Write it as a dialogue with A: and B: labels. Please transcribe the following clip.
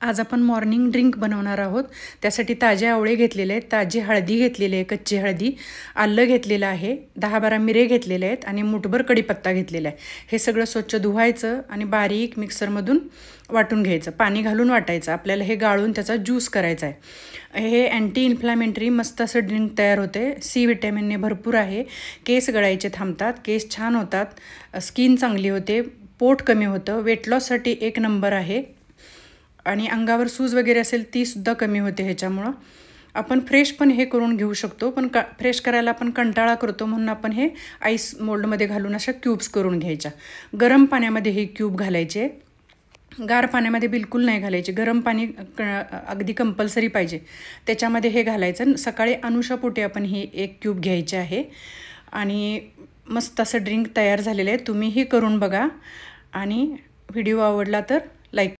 A: आज आपण morning drink बनवणार आहोत। त्यासाठी ताजे आवळे घेतलेले आहेत, ताजी हळदी घेतलेली आहे, कच्ची हळदी, आलं घेतलेलं आहे, 10-12 मिरे घेतलेले आहेत आणि मुठभर कढीपत्ता घेतलेला आहे। हे सगळं स्वच्छ धुवायचं आणि बारीक मिक्सरमधून वाटून घ्यायचं, पाणी घालून वाटायचं। आपल्याला हे गाळून त्याचा ज्यूस करायचा आहे। हे अँटी इन्फ्लॅमेटरी मस्त असं ड्रिंक तयार होते। सी विटॅमिनने भरपूर आहे। केस गळायचे थांबतात, केस छान होतात, स्किन चांगली होते, पोट कमी होतं, वेट लॉससाठी एक नंबर आहे आणि अंगावर सूज वगैरे असेल ती सुद्धा कमी होते ह्याच्यामुळं। आपण फ्रेश पण हे करून घेऊ शकतो, पण फ्रेश करायला आपण कंटाळा करतो, म्हणून आपण हे आईस मोल्डमध्ये घालून अशा क्यूब्स करून घ्यायच्या। गरम पाण्यामध्ये हे क्यूब घालायचे, गार पाण्यामध्ये बिलकुल नाही घालायचे। गरम पाणी अगदी कंपल्सरी पाहिजे, त्याच्यामध्ये हे घालायचं। सकाळी अनुशापोटी आपण ही एक क्यूब घ्यायचे आहे आणि मस्त असं ड्रिंक तयार झालेलं आहे। तुम्हीही करून बघा आणि व्हिडिओ आवडला तर लाईक